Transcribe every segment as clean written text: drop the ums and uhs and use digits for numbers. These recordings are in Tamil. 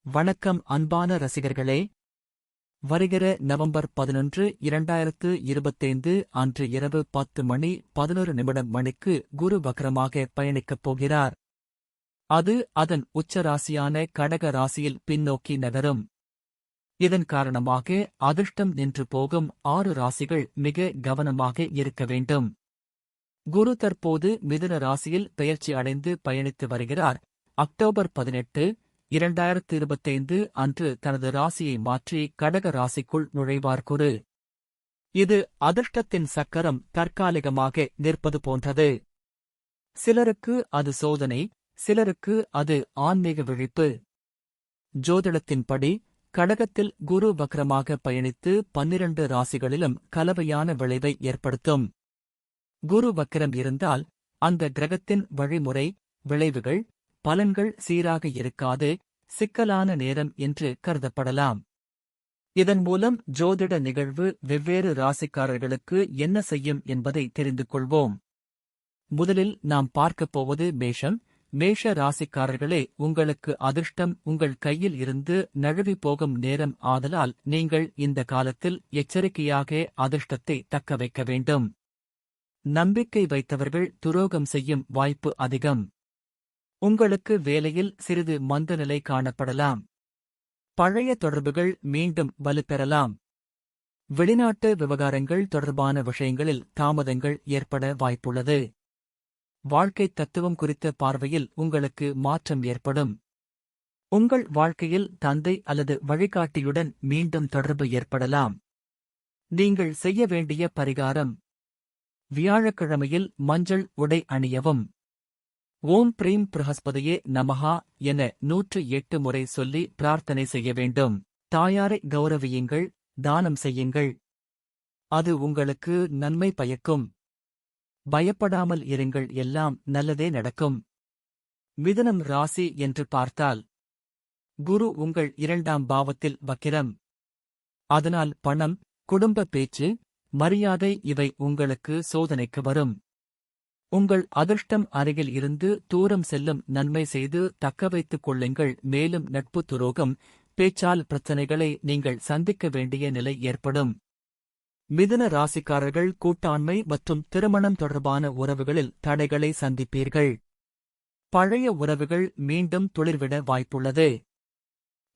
வணக்கம் அன்பான ரசிகர்களே. வருகிற நவம்பர் 11, 2025 அன்று இரவு 10:11 மணிக்கு குரு வக்ரமாக பயணிக்கப் போகிறார். அது அதன் உச்ச ராசியான கடக ராசியில் பின்னோக்கி நகரும். இதன் காரணமாக அதிர்ஷ்டம் நின்று போகும் 6 ராசிகள் மிக கவனமாக இருக்க வேண்டும். குரு தற்போது மிதுன ராசியில் பெயர்ச்சி அடைந்து பயணித்து வருகிறார். அக்டோபர் 18, 2025 அன்று தனது ராசியை மாற்றி கடக ராசிக்குள் நுழைவார் குரு. இது அதிர்ஷ்டத்தின் சக்கரம் தற்காலிகமாக நிற்பது போன்றது. சிலருக்கு அது சோதனை, சிலருக்கு அது ஆன்மீக விழிப்பு. ஜோதிடத்தின்படி கடகத்தில் குரு வக்ரமாக பயணித்து 12 ராசிகளிலும் கலவையான விளைவை ஏற்படுத்தும். குரு வக்ரம் இருந்தால் அந்த கிரகத்தின் வழிமுறை, விளைவுகள், பலன்கள் சீராக இருக்காது, சிக்கலான நேரம் என்று கருதப்படலாம். இதன் மூலம் ஜோதிட நிகழ்வு வெவ்வேறு ராசிக்காரர்களுக்கு என்ன செய்யும் என்பதை தெரிந்து கொள்வோம். முதலில் நாம் பார்க்கப் போவது மேஷம். மேஷ ராசிக்காரர்களே, உங்களுக்கு அதிர்ஷ்டம் உங்கள் கையில் இருந்து நழுவி போகும் நேரம். ஆதலால் நீங்கள் இந்த காலத்தில் எச்சரிக்கையாக அதிர்ஷ்டத்தை தக்க வைக்க வேண்டும். நம்பிக்கை வைத்தவர்கள் துரோகம் செய்யும் வாய்ப்பு அதிகம். உங்களுக்கு வேலையில் சிறிது மந்தநிலை காணப்படலாம். பழைய தொடர்புகள் மீண்டும் வலுப்பெறலாம். வெளிநாட்டு விவகாரங்கள் தொடர்பான விஷயங்களில் தாமதங்கள் ஏற்பட வாய்ப்புள்ளது. வாழ்க்கை தத்துவம் குறித்த பார்வையில் உங்களுக்கு மாற்றம் ஏற்படும். உங்கள் வாழ்க்கையில் தந்தை அல்லது வழிகாட்டியுடன் மீண்டும் தொடர்பு ஏற்படலாம். நீங்கள் செய்ய வேண்டிய பரிகாரம்: வியாழக்கிழமையில் மஞ்சள் உடை அணியவும். ஓம் பிரீம் பிரஹஸ்பதியே நமஹா என 108 முறை சொல்லி பிரார்த்தனை செய்ய வேண்டும். தாயாரை கௌரவியுங்கள், தானம் செய்யுங்கள். அது உங்களுக்கு நன்மை பயக்கும். பயப்படாமல் இருங்கள், எல்லாம் நல்லதே நடக்கும். மிதுனம் ராசி என்று பார்த்தால், குரு உங்கள் 2ஆம் பாவத்தில் வக்கிரம். அதனால் பணம், குடும்ப பேச்சு, மரியாதை இவை உங்களுக்கு சோதனைக்கு வரும். உங்கள் அதிர்ஷ்டம் அருகில் இருந்து தூரம் செல்லும். நன்மை செய்து தக்கவைத்துக் கொள்ளுங்கள். மேலும் நட்பு துரோகம், பேச்சால் பிரச்சனைகளை நீங்கள் சந்திக்க வேண்டிய நிலை ஏற்படும். மிதுன ராசிக்காரர்கள் கூட்டாண்மை மற்றும் திருமணம் தொடர்பான உறவுகளில் தடைகளை சந்திப்பீர்கள். பழைய உறவுகள் மீண்டும் துளிர்விட வாய்ப்புள்ளது.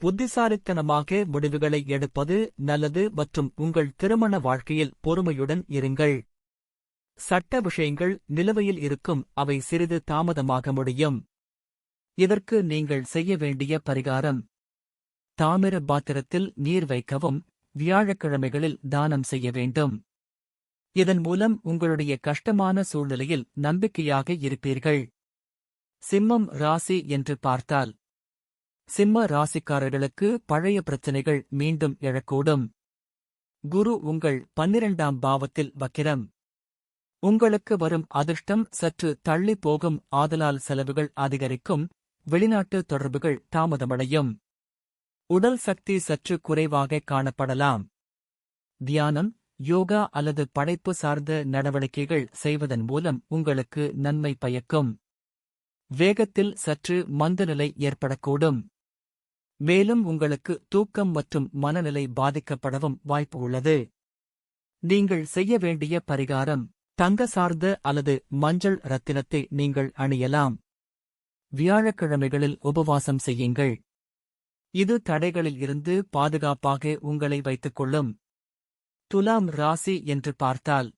புத்திசாலித்தனமாக முடிவுகளை எடுப்பது நல்லது மற்றும் உங்கள் திருமண வாழ்க்கையில் பொறுமையுடன் இருங்கள். சட்ட விஷயங்கள் நிலுவையில் இருக்கும், அவை சிறிது தாமதமாக முடியும். இதற்கு நீங்கள் செய்ய வேண்டிய பரிகாரம்: தாமிர பாத்திரத்தில் நீர் வைக்கவும், வியாழக்கிழமைகளில் தானம் செய்ய வேண்டும். இதன் மூலம் உங்களுடைய கஷ்டமான சூழ்நிலையில் நம்பிக்கையாக இருப்பீர்கள். சிம்மம் ராசி என்று பார்த்தால், சிம்ம ராசிக்காரர்களுக்கு பழைய பிரச்சனைகள் மீண்டும் எழக்கூடும். குரு உங்கள் 12ஆம் பாவத்தில் வக்கிரம். உங்களுக்கு வரும் அதிர்ஷ்டம் சற்று தள்ளி போகும். ஆதலால் செலவுகள் அதிகரிக்கும். வெளிநாட்டு தொடர்புகள் தாமதமடையும். உடல் சக்தி சற்று குறைவாக காணப்படலாம். தியானம், யோகா அல்லது படைப்பு சார்ந்த நடவடிக்கைகள் செய்வதன் மூலம் உங்களுக்கு நன்மை பயக்கும். வேகத்தில் சற்று மந்தநிலை ஏற்படக்கூடும். மேலும் உங்களுக்கு தூக்கம் மற்றும் மனநிலை பாதிக்கப்படவும் வாய்ப்பு உள்ளது. நீங்கள் செய்ய வேண்டிய பரிகாரம்: தங்க சார்ந்த அல்லது மஞ்சள் ரத்தினத்தை நீங்கள் அணியலாம். வியாழக்கிழமைகளில் உபவாசம் செய்யுங்கள். இது தடைகளில் இருந்து பாதுகாப்பாக உங்களை வைத்துக் கொள்ளும். துலாம் ராசி என்று பார்த்தால்,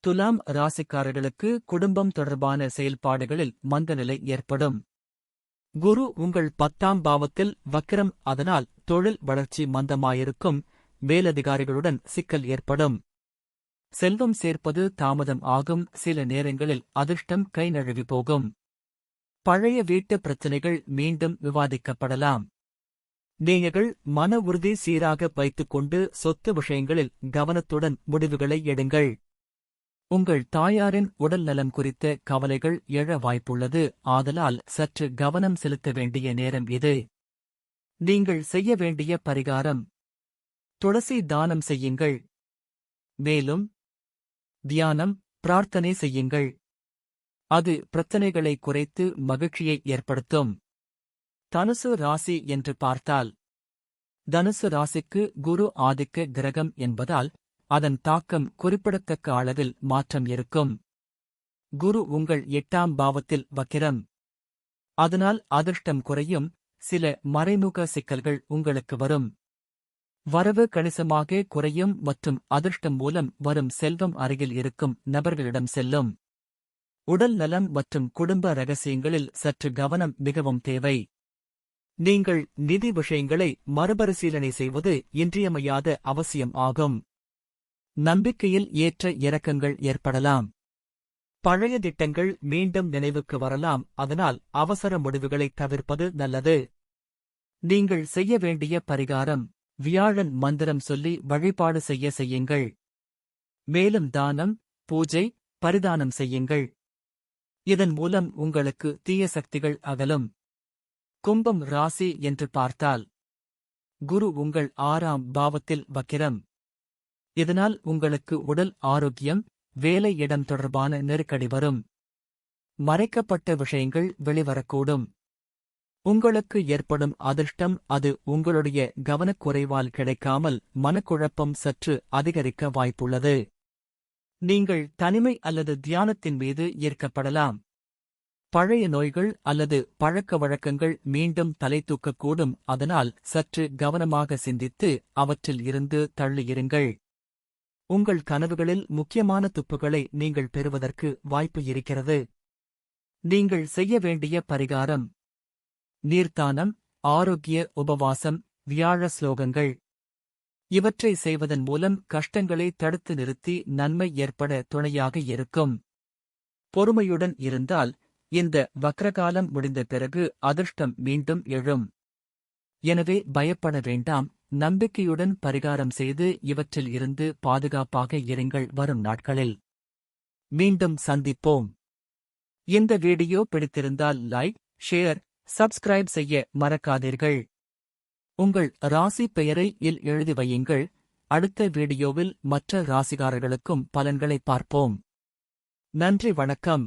துலாம் ராசிக்காரர்களுக்கு குடும்பம் தொடர்பான செயல்பாடுகளில் மந்தநிலை ஏற்படும். குரு உங்கள் 10ஆம் பாவத்தில் வக்கிரம். அதனால் தொழில் வளர்ச்சி மந்தமாயிருக்கும். மேலதிகாரிகளுடன் சிக்கல் ஏற்படும். செல்வம் சேர்ப்பது தாமதம் ஆகும். சில நேரங்களில் அதிர்ஷ்டம் கை நழுவி போகும். பழைய வீட்டு பிரச்சினைகள் மீண்டும் விவாதிக்கப்படலாம். நீங்கள் மன உறுதி சீராக வைத்துக் கொண்டு சொத்து விஷயங்களில் கவனத்துடன் முடிவுகளை எடுங்கள். உங்கள் தாயாரின் உடல் நலம் குறித்த கவலைகள் எழ வாய்ப்புள்ளது. ஆதலால் சற்று கவனம் செலுத்த வேண்டிய நேரம் இது. நீங்கள் செய்ய வேண்டிய பரிகாரம்: துளசி தானம் செய்யுங்கள். மேலும் தியானம், பிரார்த்தனை செய்யுங்கள். அது பிரச்சனைகளை குறைத்து மகிழ்ச்சியை ஏற்படுத்தும். தனுசு ராசி என்று பார்த்தால், தனுசு ராசிக்கு குரு ஆதிக்க கிரகம் என்பதால் அதன் தாக்கம் குறிப்பிடத்தக்க அளவில் மாற்றம் இருக்கும். குரு உங்கள் 8ஆம் பாவத்தில் வக்கிரம். அதனால் அதிர்ஷ்டம் குறையும், சில மறைமுக சிக்கல்கள் உங்களுக்கு வரும். வரவு கணிசமாக குறையும் மற்றும் அதிர்ஷ்டம் மூலம் வரும் செல்வம் அருகில் இருக்கும் நபர்களிடம் செல்லும். உடல் நலம் மற்றும் குடும்ப ரகசியங்களில் சற்று கவனம் மிகவும் தேவை. நீங்கள் நிதி விஷயங்களை மறுபரிசீலனை செய்வது இன்றியமையாத அவசியம் ஆகும். நம்பிக்கையில் ஏற்ற இறக்கங்கள் ஏற்படலாம். பழைய திட்டங்கள் மீண்டும் நினைவுக்கு வரலாம், அதனால் அவசர முடிவுகளை தவிர்ப்பது நல்லது. நீங்கள் செய்ய வேண்டிய பரிகாரம்: வியாழன் மந்திரம் சொல்லி வழிபாடு செய்யுங்கள். மேலும் தானம், பூஜை, பரிதானம் செய்யுங்கள். இதன் மூலம் உங்களுக்கு தீய சக்திகள் அகலும். கும்பம் ராசி என்று பார்த்தால், குரு உங்கள் 6ஆம் பாவத்தில் வக்கிரம். இதனால் உங்களுக்கு உடல் ஆரோக்கியம், வேலை இடம் தொடர்பான நெருக்கடி வரும். மறைக்கப்பட்ட விஷயங்கள் வெளிவரக்கூடும். உங்களுக்கு ஏற்படும் அதிர்ஷ்டம் அது உங்களுடைய கவனக்குறைவால் கிடைக்காமல் மனக்குழப்பம் சற்று அதிகரிக்க வாய்ப்புள்ளது. நீங்கள் தனிமை அல்லது தியானத்தின் மீது ஈர்க்கப்படலாம். பழைய நோய்கள் அல்லது பழக்க வழக்கங்கள் மீண்டும் தலை தூக்கக்கூடும், அதனால் சற்று கவனமாக சிந்தித்து அவற்றில் இருந்து தள்ளியிருங்கள். உங்கள் கனவுகளில் முக்கியமான துப்புகளை நீங்கள் பெறுவதற்கு வாய்ப்பு இருக்கிறது. நீங்கள் செய்ய வேண்டிய பரிகாரம்: நீர்த்தானம், ஆரோக்கிய உபவாசம், வியாழ ஸ்லோகங்கள். இவற்றை செய்வதன் மூலம் கஷ்டங்களை தடுத்து நிறுத்தி நன்மை ஏற்பட துணையாக இருக்கும். பொறுமையுடன் இருந்தால் இந்த வக்ரகாலம் முடிந்த பிறகு அதிர்ஷ்டம் மீண்டும் எழும். எனவே பயப்பட வேண்டாம், நம்பிக்கையுடன் பரிகாரம் செய்து இவற்றில் இருந்து பாதுகாப்பாக இருங்கள். வரும் நாட்களில் மீண்டும் சந்திப்போம். இந்த வீடியோ பிடித்திருந்தால் லைக், ஷேர், சப்ஸ்கிரைப் செய்ய மறக்காதீர்கள். உங்கள் ராசி பெயரை இல் எழுதி வையுங்கள். அடுத்த வீடியோவில் மற்ற ராசிகாரர்களுக்கும் பலன்களை பார்ப்போம். நன்றி, வணக்கம்.